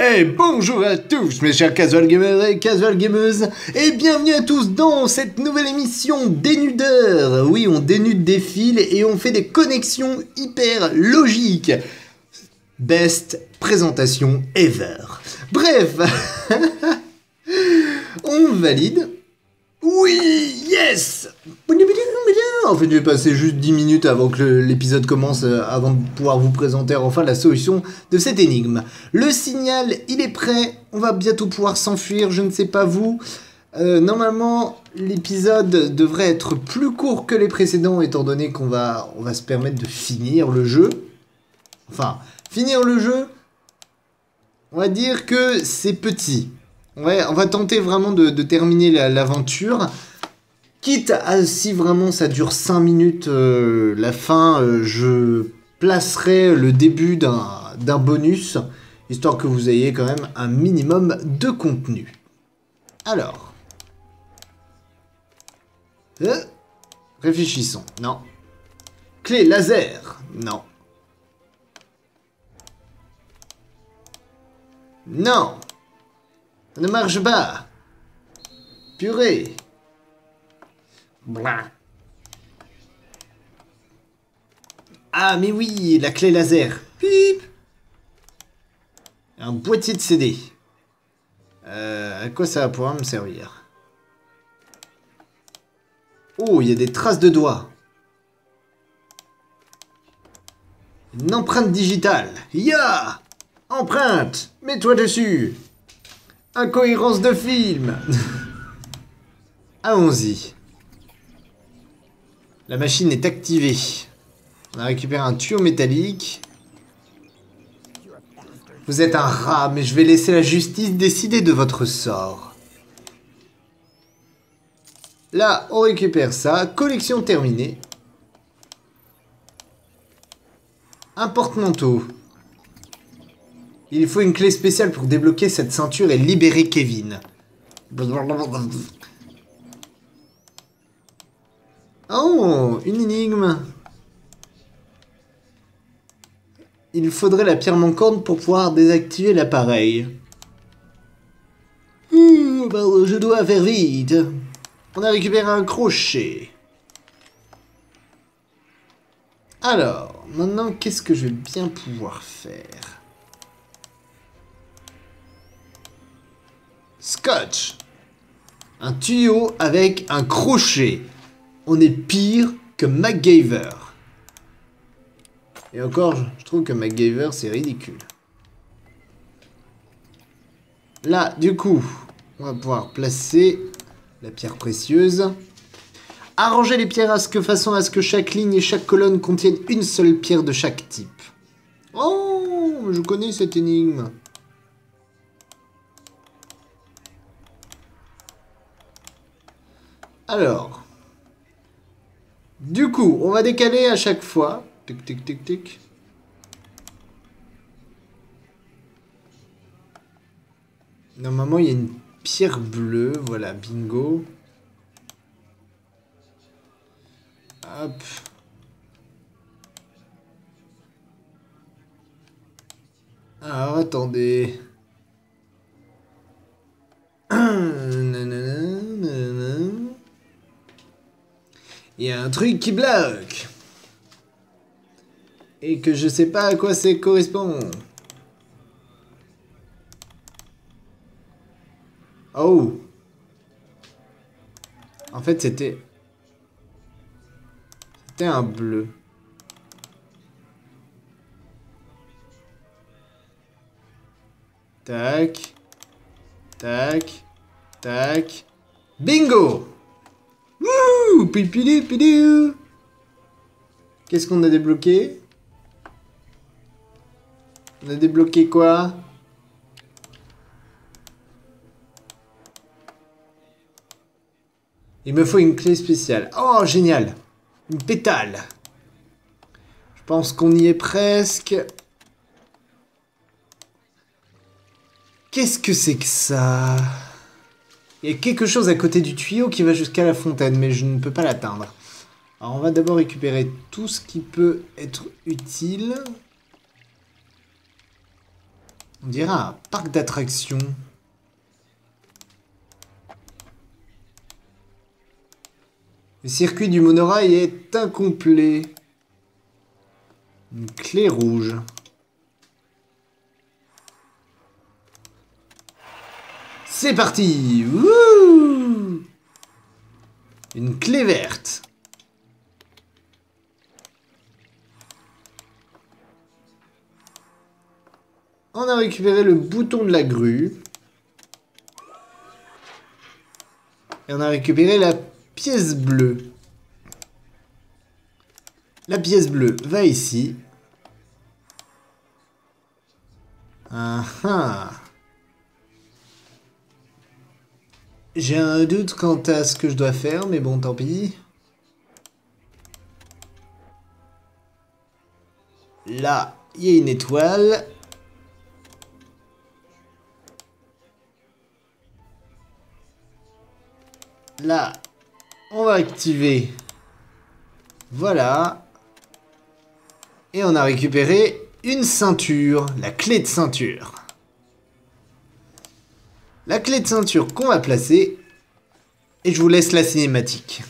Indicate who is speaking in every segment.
Speaker 1: Et bonjour à tous mes chers casual gamers et casual gameuses, et bienvenue à tous dans cette nouvelle émission Dénudeur. Oui, on dénude des fils et on fait des connexions hyper logiques. Best présentation ever. Bref, on valide. Oui, yes. En fait, je vais passer juste 10 minutes avant que l'épisode commence, avant de pouvoir vous présenter enfin la solution de cette énigme. Le signal, il est prêt, on va bientôt pouvoir s'enfuir, je ne sais pas vous. Normalement, l'épisode devrait être plus court que les précédents, étant donné qu'on va se permettre de finir le jeu. Enfin, finir le jeu, on va dire que c'est petit. Ouais, on va tenter vraiment de terminer l'aventure. Quitte à, si vraiment ça dure 5 minutes, la fin, je placerai le début d'un bonus, histoire que vous ayez quand même un minimum de contenu. Alors. Réfléchissons. Non. Clé laser. Non. Non. Ça ne marche pas. Purée. Blah. Ah mais oui, la clé laser. Pip. Un boîtier de CD. À quoi ça va pouvoir me servir? Oh, il y a des traces de doigts. Une empreinte digitale. Ya! Empreinte! Mets-toi dessus. Incohérence de film. Allons-y. La machine est activée. On a récupéré un tuyau métallique. Vous êtes un rat, mais je vais laisser la justice décider de votre sort. Là, on récupère ça. Collection terminée. Un porte-manteau. Il faut une clé spéciale pour débloquer cette ceinture et libérer Kevin. Oh, une énigme. Il faudrait la pierre manquante pour pouvoir désactiver l'appareil. Je dois faire vite. On a récupéré un crochet. Alors, maintenant, qu'est-ce que je vais bien pouvoir faire? Scotch. Un tuyau avec un crochet. On est pire que MacGyver. Et encore, je trouve que MacGyver, c'est ridicule. Là, du coup, on va pouvoir placer la pierre précieuse. Arranger les pierres façon à ce que chaque ligne et chaque colonne contiennent une seule pierre de chaque type. Oh, je connais cette énigme. Alors, du coup, on va décaler à chaque fois. Tic, tic, tic, tic. Normalement, il y a une pierre bleue. Voilà, bingo. Hop. Alors, attendez. Il y a un truc qui bloque. Et que je sais pas à quoi ça correspond. Oh. En fait, c'était un bleu. Tac. Tac. Tac. Bingo! Wouh! Pipidou, pidou! Qu'est-ce qu'on a débloqué? On a débloqué quoi? Il me faut une clé spéciale. Oh, génial! Une pétale. Je pense qu'on y est presque. Qu'est-ce que c'est que ça? Il y a quelque chose à côté du tuyau qui va jusqu'à la fontaine, mais je ne peux pas l'atteindre. Alors on va d'abord récupérer tout ce qui peut être utile. On dirait un parc d'attractions. Le circuit du monorail est incomplet. Une clé rouge. C'est parti! Wouh! Une clé verte. On a récupéré le bouton de la grue. Et on a récupéré la pièce bleue. La pièce bleue va ici. Ah ah. J'ai un doute quant à ce que je dois faire, mais bon, tant pis. Là, il y a une étoile. Là, on va activer. Voilà. Et on a récupéré une ceinture, la clé de ceinture. La clé de ceinture qu'on va placer. Et je vous laisse la cinématique.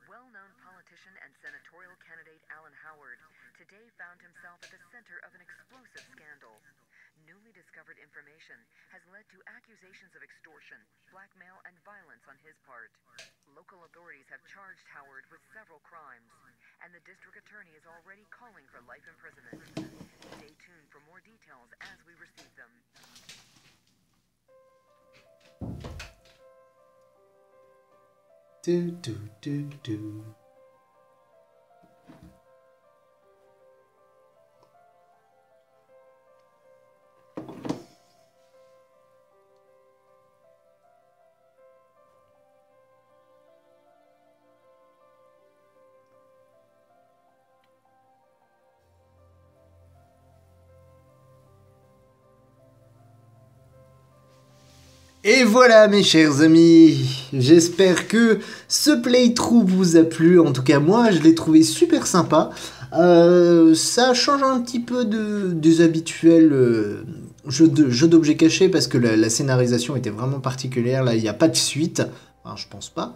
Speaker 2: Well-known politician and senatorial candidate Alan Howard today found himself at the center of an explosive scandal. Newly discovered information has led to accusations of extortion, blackmail, and violence on his part. Local authorities have charged Howard with several crimes, and the district attorney is already calling for life imprisonment. Stay tuned for more details as we receive them.
Speaker 1: Do, do, do, do. Et voilà mes chers amis, j'espère que ce playthrough vous a plu, en tout cas moi je l'ai trouvé super sympa. Ça change un petit peu des habituels jeux d'objets cachés parce que la scénarisation était vraiment particulière, là il n'y a pas de suite, enfin je pense pas.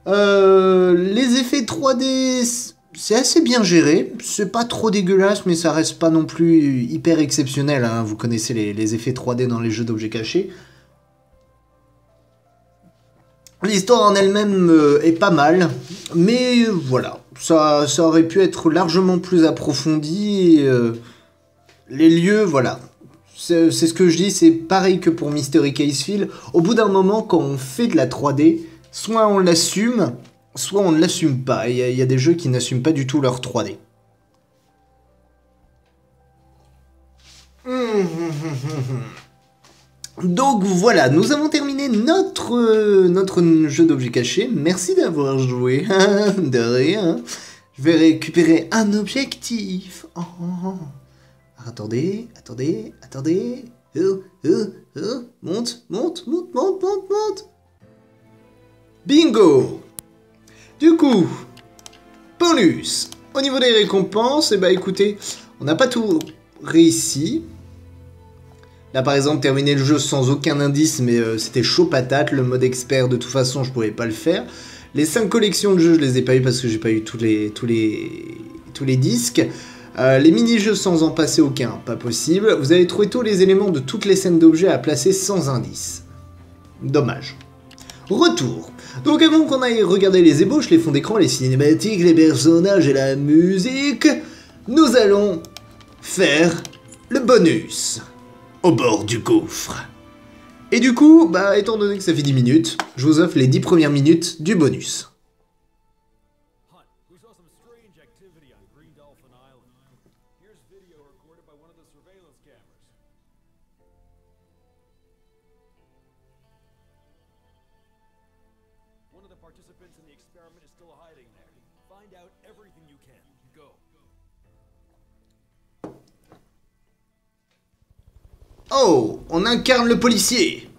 Speaker 1: Les effets 3D, c'est assez bien géré, c'est pas trop dégueulasse mais ça reste pas non plus hyper exceptionnel, hein. Vous connaissez les effets 3D dans les jeux d'objets cachés. L'histoire en elle-même est pas mal, mais voilà, ça aurait pu être largement plus approfondi. Et, les lieux, voilà, c'est ce que je dis, c'est pareil que pour Mystery Case Field. Au bout d'un moment, quand on fait de la 3D, soit on l'assume, soit on ne l'assume pas. Il y a des jeux qui n'assument pas du tout leur 3D. Donc voilà, nous avons terminé notre jeu d'objets cachés. Merci d'avoir joué. De rien. Je vais récupérer un objectif. Oh, oh, oh. Attendez. Monte. Bingo. Du coup, bonus. Au niveau des récompenses, eh ben écoutez, on n'a pas tout réussi. Là par exemple terminer le jeu sans aucun indice mais c'était chaud patate, le mode expert de toute façon je pouvais pas le faire. Les 5 collections de jeux je les ai pas eu parce que j'ai pas eu tous les disques. Les mini-jeux sans en passer aucun, pas possible. Vous avez trouvé tous les éléments de toutes les scènes d'objets à placer sans indice. Dommage. Retour. Donc avant qu'on aille regarder les ébauches, les fonds d'écran, les cinématiques, les personnages et la musique, nous allons faire le bonus. Au bord du gouffre. Et du coup, bah, étant donné que ça fait 10 minutes, je vous offre les 10 premières minutes du bonus. Oh, on incarne le policier.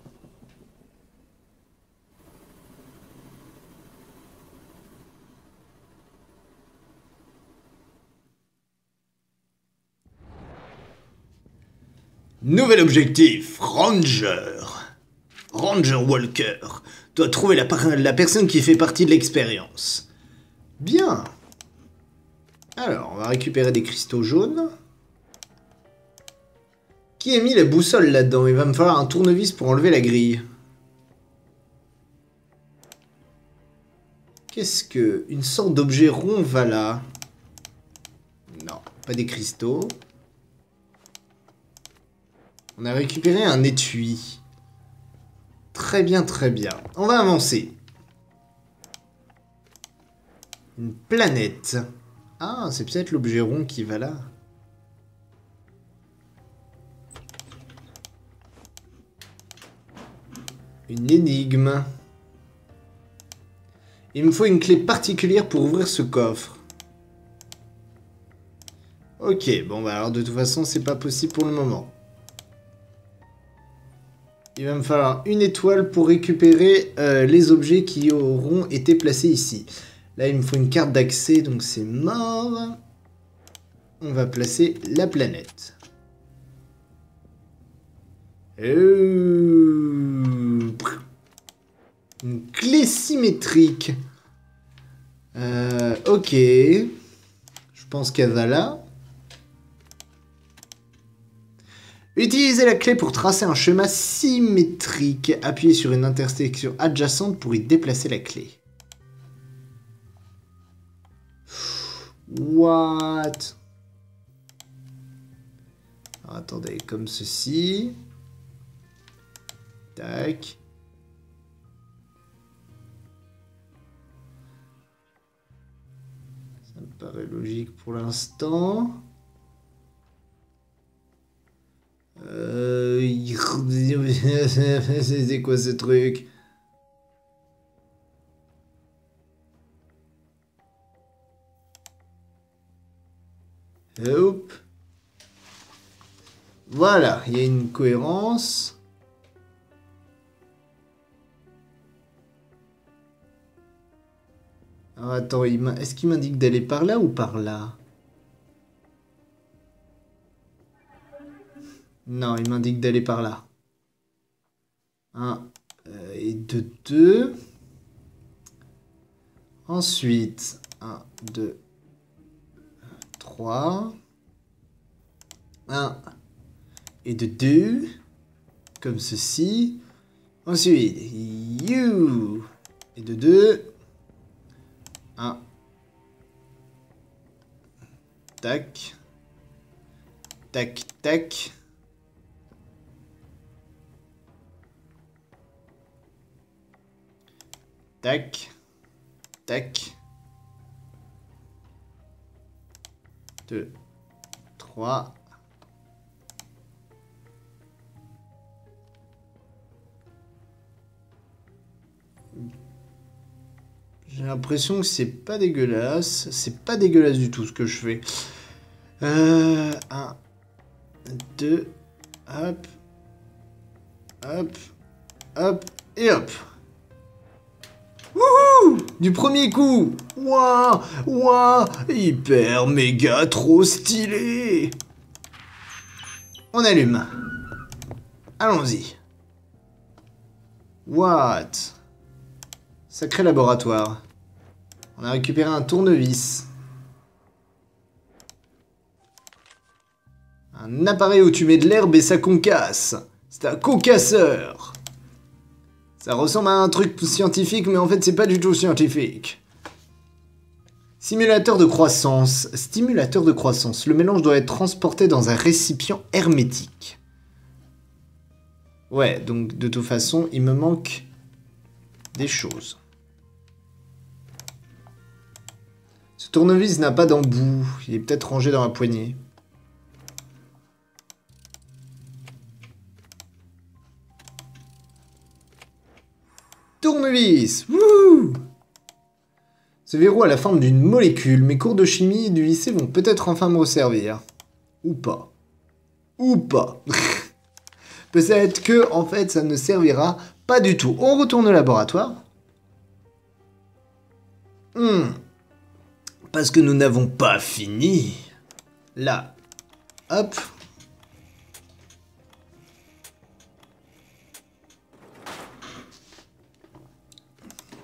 Speaker 1: Nouvel objectif, Ranger. Ranger Walker doit trouver la personne qui fait partie de l'expérience. Bien. Alors, on va récupérer des cristaux jaunes. Qui a mis la boussole là-dedans? Il va me falloir un tournevis pour enlever la grille. Qu'est-ce que... Une sorte d'objet rond va là? Non, pas des cristaux. On a récupéré un étui. Très bien, très bien. On va avancer. Une planète. Ah, c'est peut-être l'objet rond qui va là. Une énigme. Il me faut une clé particulière pour ouvrir ce coffre. Ok, bon bah alors de toute façon c'est pas possible pour le moment. Il va me falloir une étoile pour récupérer les objets qui auront été placés ici. Là il me faut une carte d'accès donc c'est mort. On va placer la planète. Une clé symétrique. Ok. Je pense qu'elle va là. Utilisez la clé pour tracer un schéma symétrique. Appuyez sur une intersection adjacente pour y déplacer la clé. What? Alors, attendez, comme ceci. Tac. Ça me paraît logique pour l'instant. C'est quoi ce truc? Hop. Voilà, il y a une cohérence. Alors attends, est-ce qu'il m'indique d'aller par là ou par là? Non, il m'indique d'aller par là. 1 et 2. Ensuite, 1, 2, 3. 1 et 2. Comme ceci. Ensuite, you. Et 2. 1. Tac. Tac, tac. Tac. Tac. 2, 3. J'ai l'impression que c'est pas dégueulasse. C'est pas dégueulasse du tout ce que je fais. 1, 2, hop. Hop. Hop. Et hop. Wouhou! Du premier coup! Ouah! Ouah! Hyper méga trop stylé! On allume. Allons-y. What? Sacré laboratoire. On a récupéré un tournevis. Un appareil où tu mets de l'herbe et ça concasse. C'est un concasseur. Ça ressemble à un truc scientifique, mais en fait, c'est pas du tout scientifique. Simulateur de croissance. Stimulateur de croissance. Le mélange doit être transporté dans un récipient hermétique. Ouais, donc de toute façon, il me manque des choses. Ce tournevis n'a pas d'embout. Il est peut-être rangé dans la poignée. Tournevis! Wouh! Ce verrou a la forme d'une molécule. Mes cours de chimie du lycée vont peut-être enfin me resservir. Ou pas. Ou pas. Peut-être que, en fait, ça ne servira pas du tout. On retourne au laboratoire. Parce que nous n'avons pas fini. Là. Hop.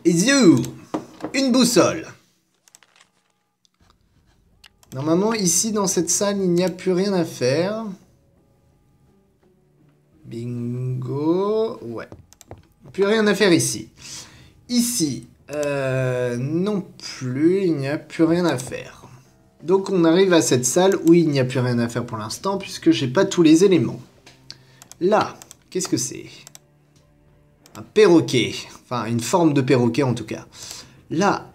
Speaker 1: Iziou. Une boussole. Normalement, ici, dans cette salle, il n'y a plus rien à faire. Bingo. Ouais. Plus rien à faire ici. Ici, non plus, il n'y a plus rien à faire. Donc on arrive à cette salle où il n'y a plus rien à faire pour l'instant, puisque j'ai pas tous les éléments. Là, qu'est-ce que c'est? Un perroquet. Enfin, une forme de perroquet en tout cas. Là,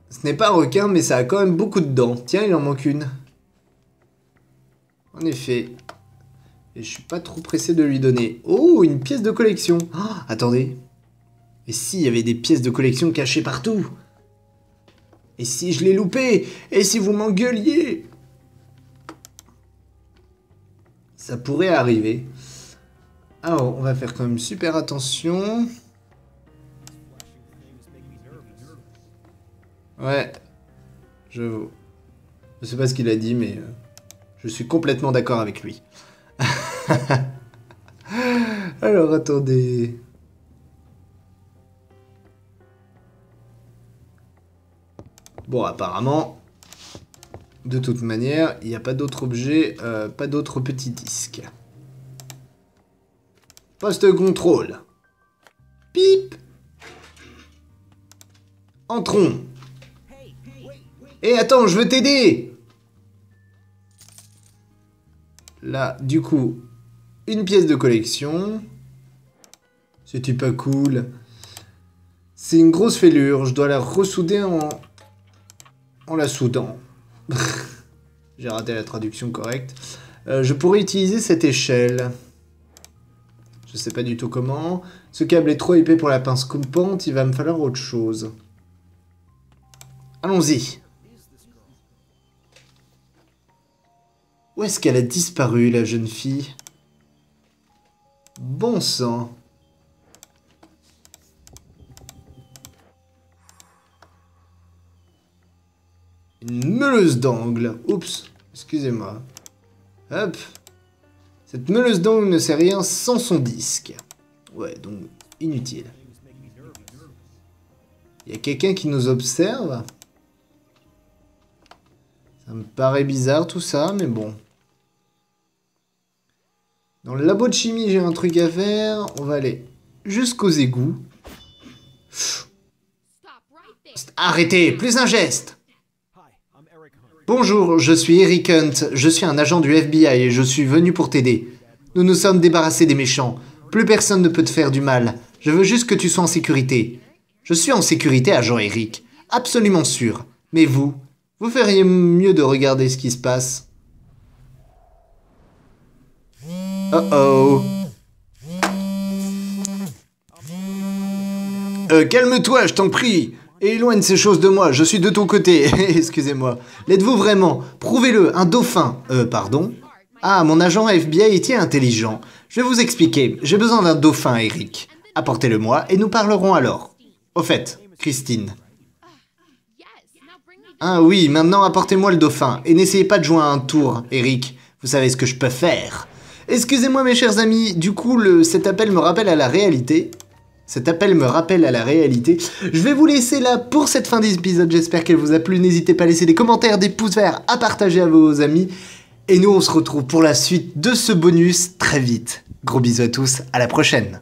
Speaker 1: ce n'est pas un requin, mais ça a quand même beaucoup de dents. Tiens, il en manque une. En effet. Et je suis pas trop pressé de lui donner. Oh, une pièce de collection. Oh, attendez. Et s'il y avait des pièces de collection cachées partout? Et si je l'ai loupé? Et si vous m'engueuliez? Ça pourrait arriver. Alors, on va faire quand même super attention. Ouais. Je sais pas ce qu'il a dit, mais je suis complètement d'accord avec lui. Alors, attendez. Bon, apparemment, de toute manière, il n'y a pas d'autre objet, pas d'autres petits disques. Poste contrôle. Pip. Entrons. Et attends, je veux t'aider. Là, du coup, une pièce de collection. C'était pas cool. C'est une grosse fêlure, je dois la ressouder en la soudant. J'ai raté la traduction correcte. Je pourrais utiliser cette échelle. Je sais pas du tout comment. Ce câble est trop épais pour la pince coupante, il va me falloir autre chose. Allons-y. Où est-ce qu'elle a disparu, la jeune fille? Bon sang. Une meuleuse d'angle. Oups, excusez-moi. Hop. Cette meuleuse d'angle ne sert rien sans son disque. Ouais, donc inutile. Il y a quelqu'un qui nous observe. Ça me paraît bizarre tout ça, mais bon. Dans le labo de chimie, j'ai un truc à faire. On va aller jusqu'aux égouts. Arrêtez, plus un geste. Bonjour, je suis Eric Hunt. Je suis un agent du FBI et je suis venu pour t'aider. Nous nous sommes débarrassés des méchants. Plus personne ne peut te faire du mal. Je veux juste que tu sois en sécurité. Je suis en sécurité, agent Eric. Absolument sûr. Mais vous feriez mieux de regarder ce qui se passe. Oh. Calme-toi, je t'en prie. Et éloigne ces choses de moi, je suis de ton côté. Excusez-moi. L'êtes-vous vraiment? Prouvez-le, un dauphin. Pardon? Ah, mon agent FBI est intelligent. Je vais vous expliquer. J'ai besoin d'un dauphin, Eric. Apportez-le-moi et nous parlerons alors. Au fait, Christine. Ah oui, maintenant apportez-moi le dauphin. Et n'essayez pas de jouer à un tour, Eric. Vous savez ce que je peux faire. Excusez-moi mes chers amis, du coup cet appel me rappelle à la réalité. Je vais vous laisser là pour cette fin d'épisode, j'espère qu'elle vous a plu. N'hésitez pas à laisser des commentaires, des pouces verts, à partager à vos amis. Et nous on se retrouve pour la suite de ce bonus très vite. Gros bisous à tous, à la prochaine.